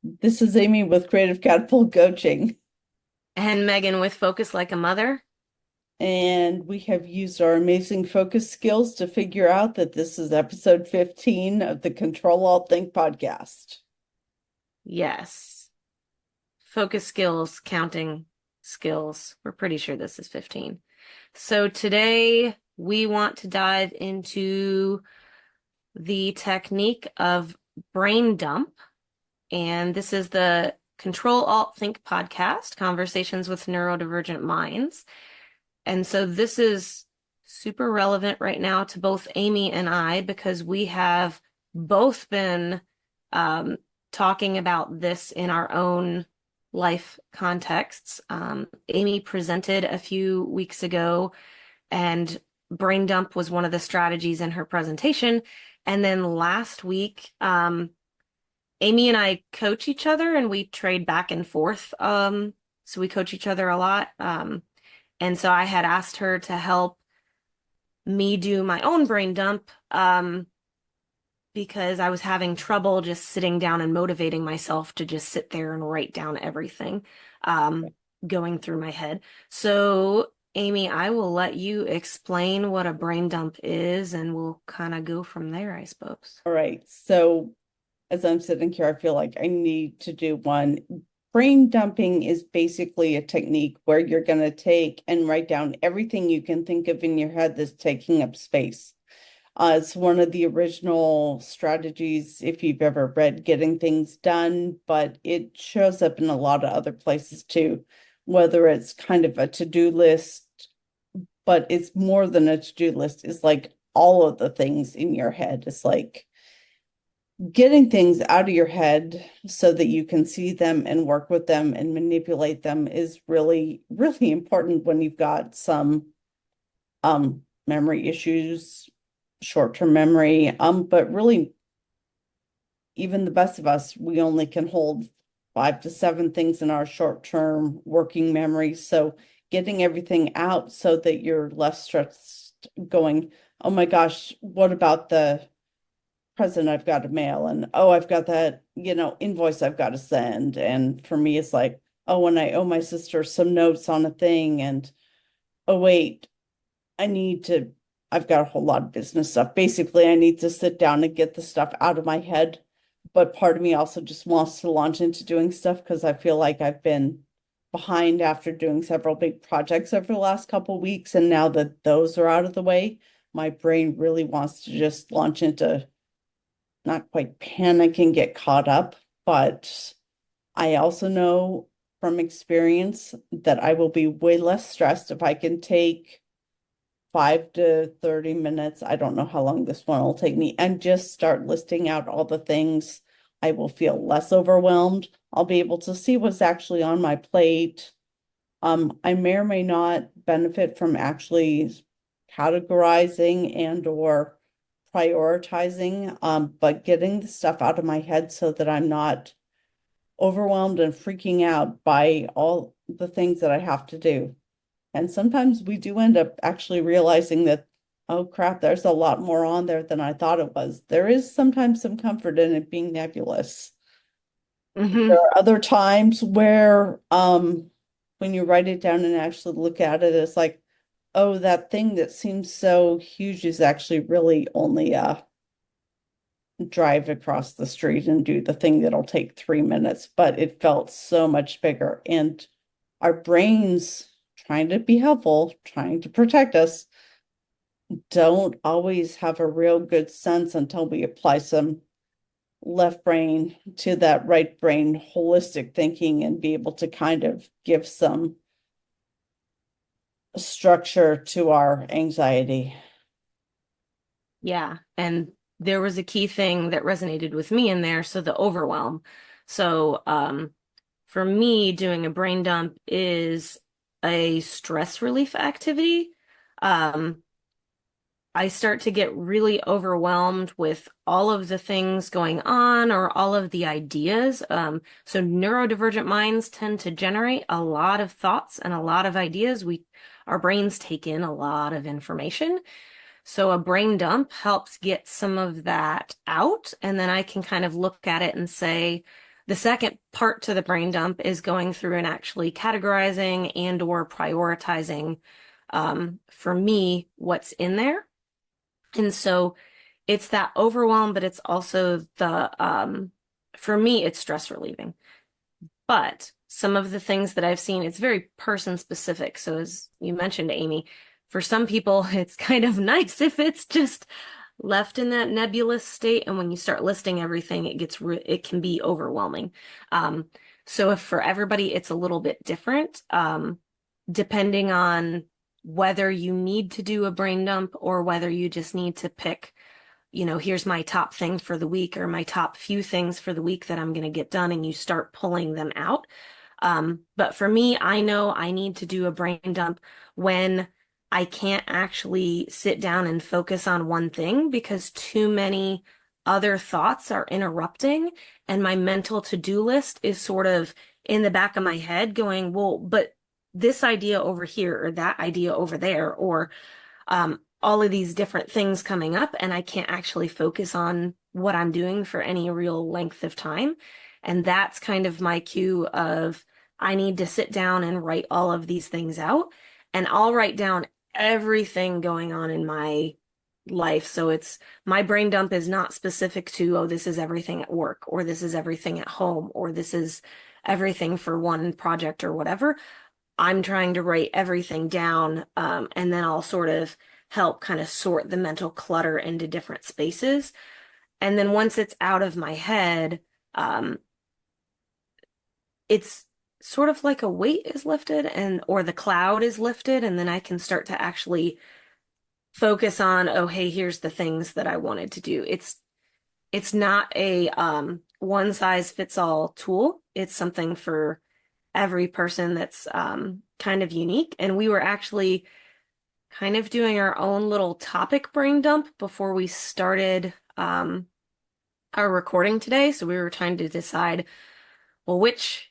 This is Amy with Creative Catapult Coaching, And Megan with Focus Like a Mother. and we have used our amazing focus skills to figure out that this is episode 15 of the Control Alt Think podcast. Yes. Focus skills, counting skills. We're pretty sure this is 15. So today we want to dive into the technique of brain dump. And this is the Control Alt Think podcast, Conversations with Neurodivergent Minds. And so this is super relevant right now to both Amy and I because we have both been um, talking about this in our own life contexts. Amy presented a few weeks ago, and brain dump was one of the strategies in her presentation. And then last week, Amy and I coach each other and we trade back and forth. So we coach each other a lot. And so I had asked her to help me do my own brain dump because I was having trouble just sitting down and motivating myself to just sit there and write down everything um, going through my head. So, Amy, I will let you explain what a brain dump is and we'll kind of go from there, I suppose. All right, so as I'm sitting here, I feel like I need to do one. Brain dumping is basically a technique where you're going to take and write down everything you can think of in your head that's taking up space. It's one of the original strategies, if you've ever read Getting Things Done, but it shows up in a lot of other places too, whether it's kind of a to-do list, but it's more than a to-do list. It's like all of the things in your head. It's like getting things out of your head so that you can see them and work with them and manipulate them is really, really important when you've got some memory issues, short-term memory. But really, even the best of us, we only can hold 5 to 7 things in our short-term working memory. So getting everything out so that you're less stressed going, oh my gosh, what about the present I've got to mail? And oh, I've got that, invoice I've got to send. And for me, it's like, oh, and I owe my sister some notes on a thing. And oh, wait, I need to, I've got a whole lot of business stuff. Basically, I need to sit down and get the stuff out of my head. But part of me also just wants to launch into doing stuff because I feel like I've been behind after doing several big projects over the last couple of weeks. And now that those are out of the way, my brain really wants to just launch into not quite panic and get caught up. But I also know from experience that I will be way less stressed if I can take 5 to 30 minutes. I don't know how long this one will take me, and just start listing out all the things. I will feel less overwhelmed. I'll be able to see what's actually on my plate. I may or may not benefit from actually categorizing and or prioritizing, but getting the stuff out of my head so that I'm not overwhelmed and freaking out by all the things that I have to do. And sometimes we do end up actually realizing that, oh crap, there's a lot more on there than I thought it was. There is sometimes some comfort in it being nebulous. Hmm. There are other times where when you write it down and actually look at it, it's like, oh, that thing that seems so huge is actually really only a drive across the street and do the thing that'll take 3 minutes, but it felt so much bigger. And our brains, trying to be helpful, trying to protect us, don't always have a real good sense until we apply some left brain to that right brain holistic thinking and be able to kind of give some structure to our anxiety. Yeah. And there was a key thing that resonated with me in there. So the overwhelm. So, for me, doing a brain dump is a stress relief activity. Um, I start to get really overwhelmed with all of the things going on or all of the ideas. So neurodivergent minds tend to generate a lot of thoughts and a lot of ideas. Our brains take in a lot of information. So a brain dump helps get some of that out, and then I can kind of look at it and say, the second part to the brain dump is going through and actually categorizing and or prioritizing, for me, what's in there. And so it's that overwhelm, but it's also for me, it's stress relieving. But some of the things that I've seen, it's very person specific. So as you mentioned, Amy, for some people, it's kind of nice if it's just left in that nebulous state. And when you start listing everything, it can be overwhelming. Um, so if for everybody, it's a little bit different, depending on whether you need to do a brain dump or whether you just need to pick, here's my top thing for the week or my top few things for the week that I'm going to get done, and you start pulling them out. But for me, I know I need to do a brain dump when I can't actually sit down and focus on one thing because too many other thoughts are interrupting, and my mental to-do list is sort of in the back of my head going, well, but this idea over here or that idea over there, or all of these different things coming up, and I can't actually focus on what I'm doing for any real length of time. And that's kind of my cue of I need to sit down and write all of these things out. And I'll write down everything going on in my life. So it's my brain dump is not specific to, oh, this is everything at work, or this is everything at home, or this is everything for one project or whatever. I'm trying to write everything down, and then I'll sort of help kind of sort the mental clutter into different spaces. And then once it's out of my head, um, it's sort of like a weight is lifted or the cloud is lifted, and then I can start to actually focus on, oh, hey, here's the things that I wanted to do. It's not a one size fits all tool. It's something for every person that's kind of unique. And we were actually kind of doing our own little topic brain dump before we started our recording today. So we were trying to decide, well,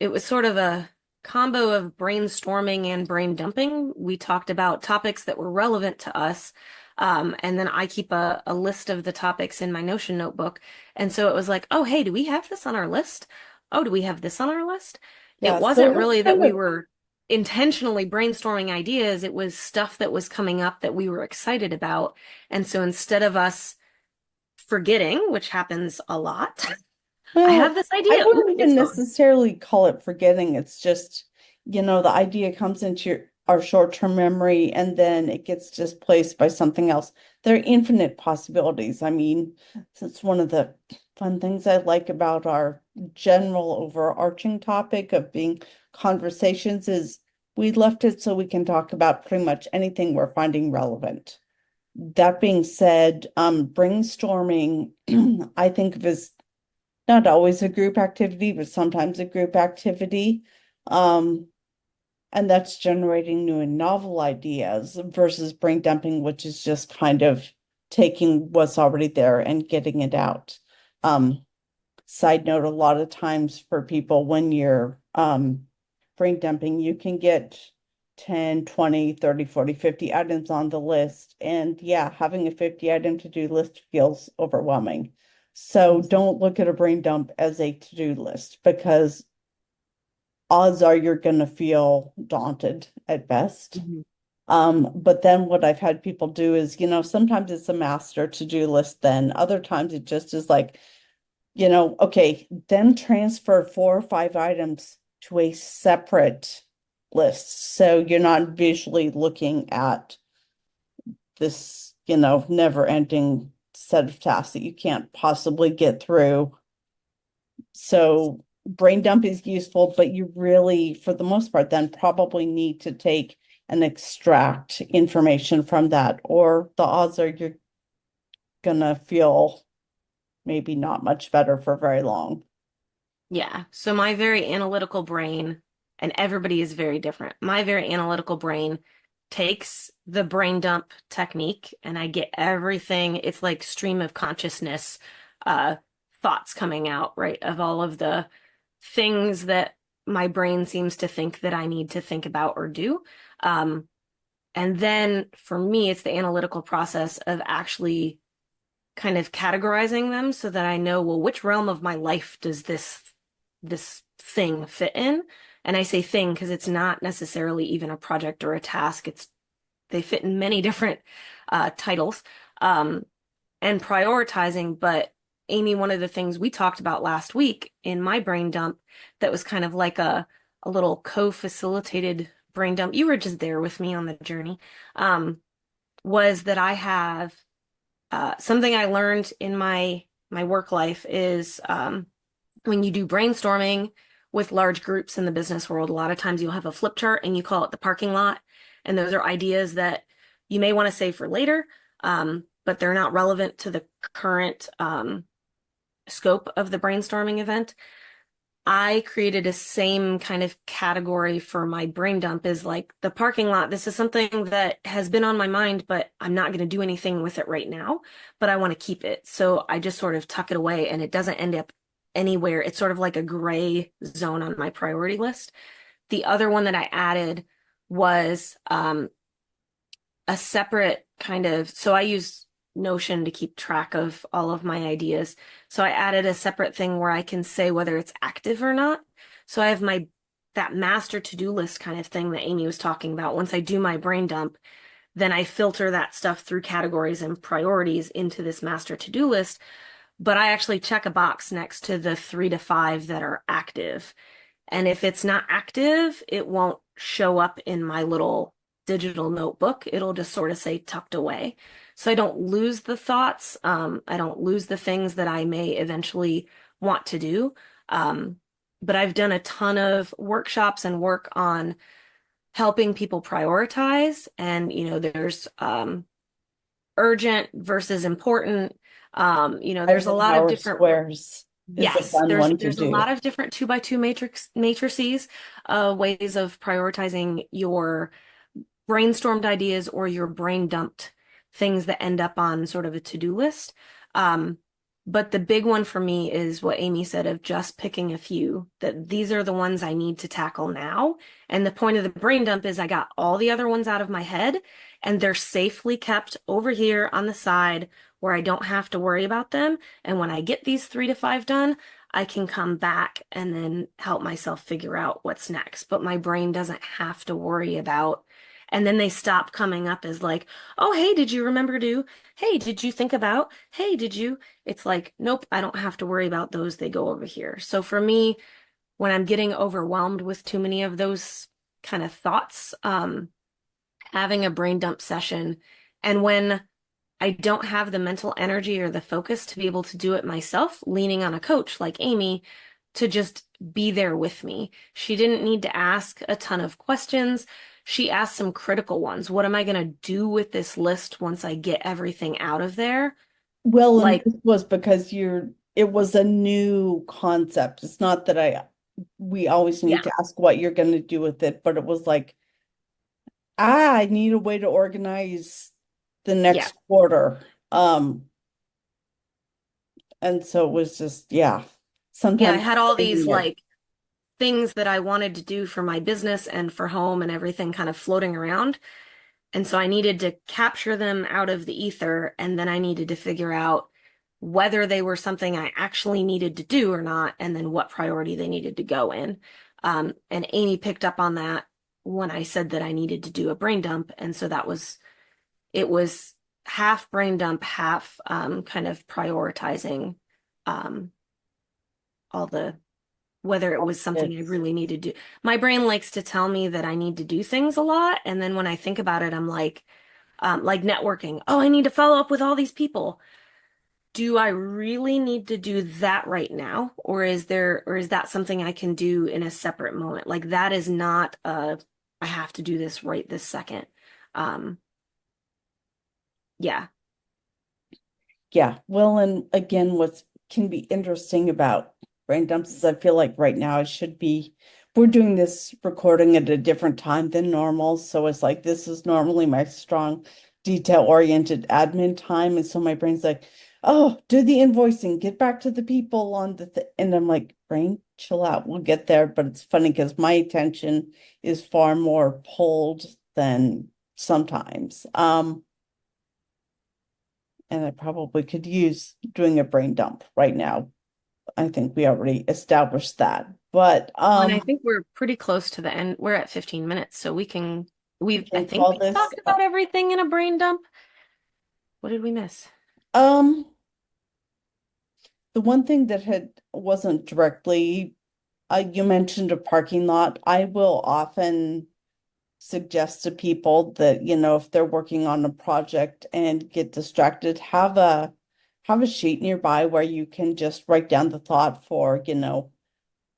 it was sort of a combo of brainstorming and brain dumping. We talked about topics that were relevant to us. And then I keep a list of the topics in my Notion notebook. And so it was like, oh, hey, do we have this on our list? Oh, do we have this on our list? It Yeah, so wasn't it's really that kind we of, were intentionally brainstorming ideas. It was stuff that was coming up that we were excited about. And so instead of us forgetting, which happens a lot, I have well, this I idea. Oop, wouldn't it's even gone. necessarily call it forgetting. It's just, the idea comes into our short-term memory and then it gets displaced by something else. There are infinite possibilities. I mean, it's one of the fun things I like about our general overarching topic of being conversations is we left it so we can talk about pretty much anything we're finding relevant. That being said, brainstorming, I think of as not always a group activity, but sometimes a group activity. Um, and that's generating new and novel ideas versus brain dumping, which is just kind of taking what's already there and getting it out. Um, Side note, a lot of times for people when you're brain dumping, you can get 10, 20, 30, 40, 50 items on the list. And yeah, having a 50 item to-do list feels overwhelming. So don't look at a brain dump as a to-do list because odds are you're going to feel daunted at best. Mhm. But then what I've had people do is, sometimes it's a master to-do list, then other times it just is like, okay, then transfer 4 or 5 items to a separate list. So you're not visually looking at this, never-ending set of tasks that you can't possibly get through. So brain dump is useful, but you really, for the most part, then probably need to take and extract information from that, or the odds are you're gonna feel maybe not much better for very long. Yeah. So my very analytical brain, and everybody is very different. My very analytical brain takes the brain dump technique and I get everything. It's like stream of consciousness, uh, thoughts coming out, right? Of all of the things that my brain seems to think that I need to think about or do. Um, And then for me, it's the analytical process of actually kind of categorizing them so that I know, well, which realm of my life does this thing fit in? And I say thing because it's not necessarily even a project or a task. It's they fit in many different titles. Um, and prioritizing. But Amy, one of the things we talked about last week in my brain dump that was kind of like a little co-facilitated brain dump, you were just there with me on the journey, was that I have something I learned in my work life is when you do brainstorming with large groups in the business world, a lot of times you'll have a flip chart and you call it the parking lot. And those are ideas that you may want to save for later, but they're not relevant to the current scope of the brainstorming event. I created a same kind of category for my brain dump is like the parking lot. This is something that has been on my mind, but I'm not going to do anything with it right now, but I want to keep it. So I just sort of tuck it away and it doesn't end up anywhere. It's sort of like a gray zone on my priority list. The other one that I added was a separate kind of, so I use Notion to keep track of all of my ideas. So I added a separate thing where I can say whether it's active or not. So I have my that master to-do list kind of thing that Amy was talking about. Once I do my brain dump, then I filter that stuff through categories and priorities into this master to-do list. But I actually check a box next to the 3 to 5 that are active. And if it's not active, it won't show up in my little digital notebook. It'll just sort of say tucked away. So I don't lose the thoughts. I don't lose the things that I may eventually want to do. Um, but I've done a ton of workshops and work on helping people prioritize. And, there's urgent versus important. There's a lot of Eisenhower different. squares is a Yes, fun there's one to there's a do. lot of different 2 by 2 matrices, ways of prioritizing your brainstormed ideas or your brain dumped things that end up on sort of a to-do list. Um, but the big one for me is what Amy said of just picking a few, that these are the ones I need to tackle now. And the point of the brain dump is I got all the other ones out of my head and they're safely kept over here on the side where I don't have to worry about them. And when I get these 3 to 5 done, I can come back and then help myself figure out what's next. But my brain doesn't have to worry about and then they stop coming up as like, oh, hey, did you remember to? Hey, did you think about? Hey, did you? It's like, nope, I don't have to worry about those. They go over here. So for me, when I'm getting overwhelmed with too many of those kind of thoughts, having a brain dump session, and when I don't have the mental energy or the focus to be able to do it myself, leaning on a coach like Amy to just be there with me. She didn't need to ask a ton of questions. She asked some critical ones. What am I going to do with this list once I get everything out of there? Well, and Like, this was because it was a new concept. It's not that we always need yeah, to ask what you're going to do with it, but it was like, I need a way to organize the yeah. next quarter. And so it was just, yeah, Yeah, I sometimes had all these finding it. like things that I wanted to do for my business and for home and everything kind of floating around. And so I needed to capture them out of the ether, and then I needed to figure out whether they were something I actually needed to do or not, and then what priority they needed to go in. And Amy picked up on that when I said that I needed to do a brain dump. And so it was half brain dump, half kind of prioritizing um, all the whether it was something I It's really needed to do. My brain likes to tell me that I need to do things a lot. And then when I think about it, I'm like networking. Oh, I need to follow up with all these people. Do I really need to do that right now? Or is that something I can do in a separate moment? Like that is not I have to do this right this second. Um, yeah. Yeah. Well, and again, what can be interesting about brain dumps is I feel like right now we're doing this recording at a different time than normal. So it's like, this is normally my strong detail-oriented admin time. And so my brain's like, oh, do the invoicing, get back to the people on and I'm like, brain, chill out, we'll get there. But it's funny because my attention is far more pulled than sometimes. And I probably could use doing a brain dump right now. I think we already established that. But Well, and I think we're pretty close to the end. We're at 15 minutes, so we I can think call we've this talked about everything in a brain dump. What did we miss? um the one thing that had wasn't directly you mentioned a parking lot. I will often suggest to people that, if they're working on a project and get distracted, have a sheet nearby where you can just write down the thought for,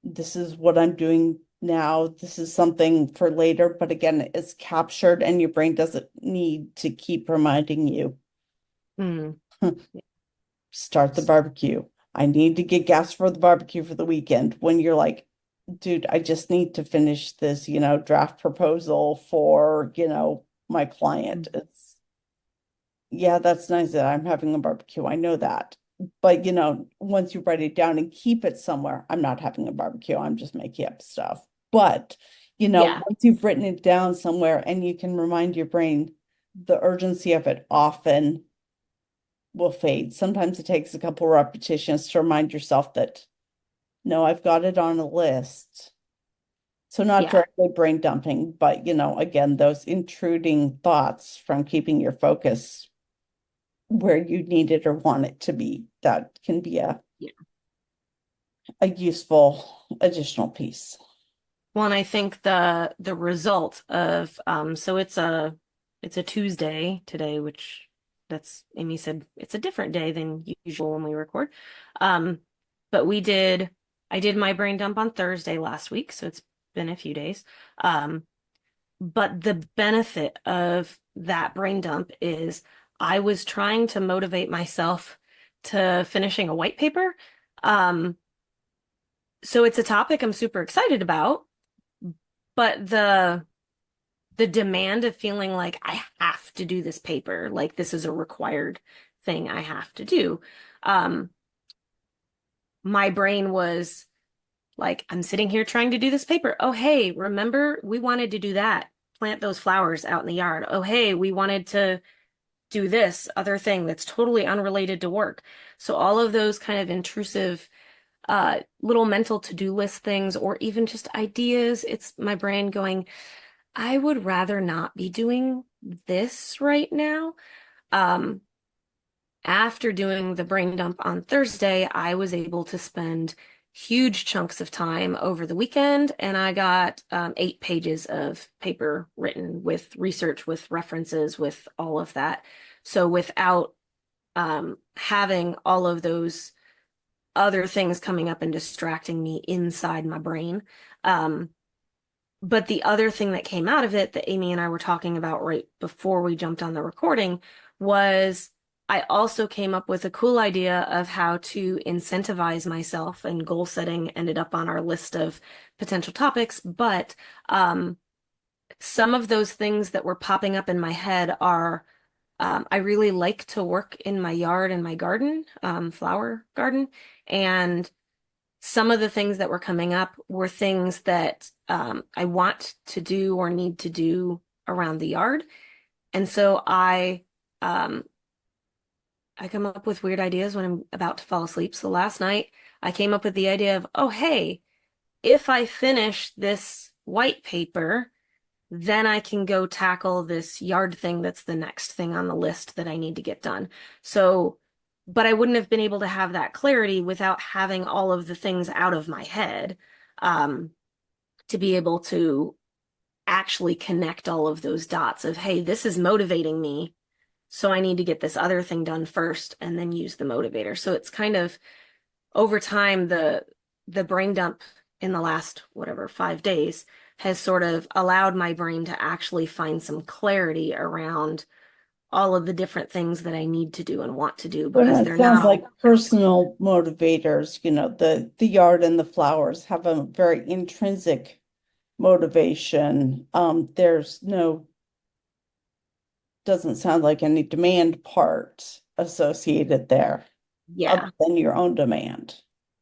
this is what I'm doing now. This is something for later, but again, it's captured and your brain doesn't need to keep reminding you. Hmm. Start the barbecue. I need to get gas for the barbecue for the weekend. When you're like, dude, I just need to finish this, draft proposal for, my client. It's, yeah, that's nice that I'm having a barbecue. I know that. But, once you write it down and keep it somewhere, I'm not having a barbecue. I'm just making up stuff. But, Yeah. once you've written it down somewhere and you can remind your brain, the urgency of it often will fade. Sometimes it takes a couple repetitions to remind yourself that, no, I've got it on a list. So not Yeah. directly brain dumping, but again, those intruding thoughts from keeping your focus where you need it or want it to be, that can be Yeah. a useful additional piece. Well, and I think the result of so it's a Tuesday today, which that's Amy said it's a different day than usual when we record. Um, but I did my brain dump on Thursday last week, so it's been a few days. Um, but the benefit of that brain dump is I was trying to motivate myself to finishing a white paper. Um, so it's a topic I'm super excited about, but the demand of feeling like I have to do this paper, like this is a required thing I have to do. Um, my brain was like, I'm sitting here trying to do this paper. Oh, hey, remember we wanted to do that, plant those flowers out in the yard. Oh, hey, we wanted to do this other thing that's totally unrelated to work. So all of those kind of intrusive little mental to-do list things or even just ideas, it's my brain going, I would rather not be doing this right now. Um, After doing the brain dump on Thursday, I was able to spend huge chunks of time over the weekend, and I got 8 pages of paper written with research, with references, with all of that. So without having all of those other things coming up and distracting me inside my brain. Um, but the other thing that came out of it that Amy and I were talking about right before we jumped on the recording was I also came up with a cool idea of how to incentivize myself, and goal setting ended up on our list of potential topics. But some of those things that were popping up in my head are I really like to work in my yard and my garden, flower garden. And some of the things that were coming up were things that I want to do or need to do around the yard. And so um, I come up with weird ideas when I'm about to fall asleep. So last night I came up with the idea of, oh, hey, if I finish this white paper, then I can go tackle this yard thing that's the next thing on the list that I need to get done. So, but I wouldn't have been able to have that clarity without having all of the things out of my head, um, to be able to actually connect all of those dots of, hey, this is motivating me. So I need to get this other thing done first and then use the motivator. So it's kind of over time, the brain dump in the last whatever 5 days has sort of allowed my brain to actually find some clarity around all of the different things that I need to do and want to do Well, because it they're not sounds all like personal motivators, the yard and the flowers have a very intrinsic motivation. There's no, doesn't sound like any demand part associated there other yeah. than your own demand.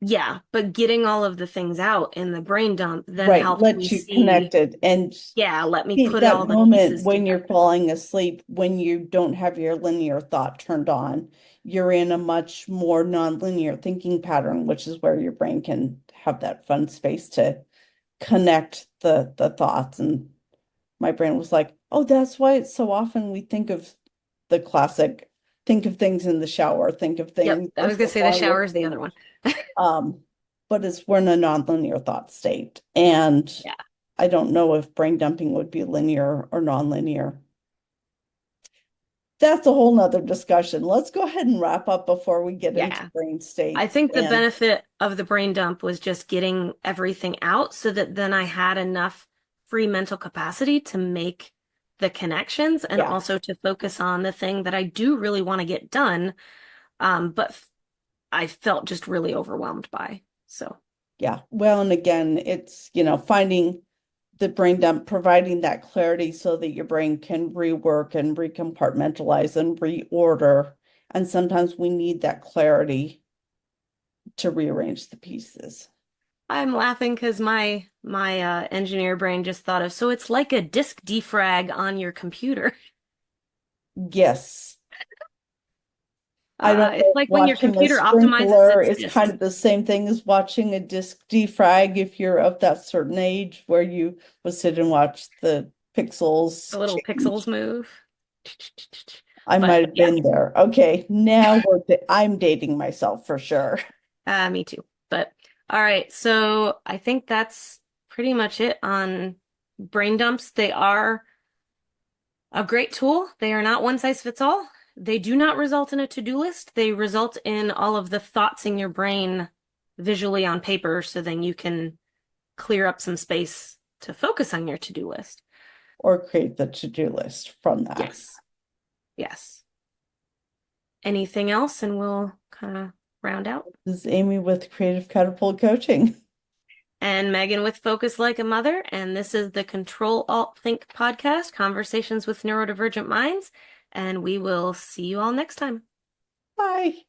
Yeah, but getting all of the things out in the brain dump then Right, helps me let you see, connect it and yeah, let me see put all that the moment pieces when you're together. falling asleep, when you don't have your linear thought turned on. You're in a much more nonlinear thinking pattern, which is where your brain can have that fun space to connect the thoughts. And my brain was like, oh, that's why it's so often we think of the classic, think of things in the shower, think of Yep, things I was as gonna the say the long shower is the way. other one. Um, but it's we're in a nonlinear thought state. And Yeah, I don't know if brain dumping would be linear or nonlinear. That's a whole nother discussion. Let's go ahead and wrap up before we get into yeah. brain I states. think the And benefit of the brain dump was just getting everything out so that then I had enough free mental capacity to make the connections and yeah, also to focus on the thing that I do really want to get done. But I felt just really overwhelmed by. So, yeah. Well, and again, it's, finding the brain dump, providing that clarity so that your brain can rework and recompartmentalize and reorder. And sometimes we need that clarity to rearrange the pieces. I'm laughing because my engineer brain just thought of, so it's like a disk defrag on your computer. Yes. I don't It's know if like when your watching a computer optimizes sprinkler its is kind disks. of the same thing as watching a disc defrag if you're of that certain age where you would sit and watch the The pixels little pixels change. move. I But might have yeah, been there. Okay, now I'm dating myself for sure. me too. But all right, so I think that's pretty much it on brain dumps. They are a great tool. They are not one size fits all. They do not result in a to-do list. They result in all of the thoughts in your brain visually on paper, so then you can clear up some space to focus on your to-do list. Or create the to-do list from that. Yes. Yes. Anything else, and we'll kind of round out. This is Amy with Creative Catapult Coaching. And Megan with Focus Like a Mother. And this is the Control Alt Think podcast, Conversations with Neurodivergent Minds. And we will see you all next time. Bye.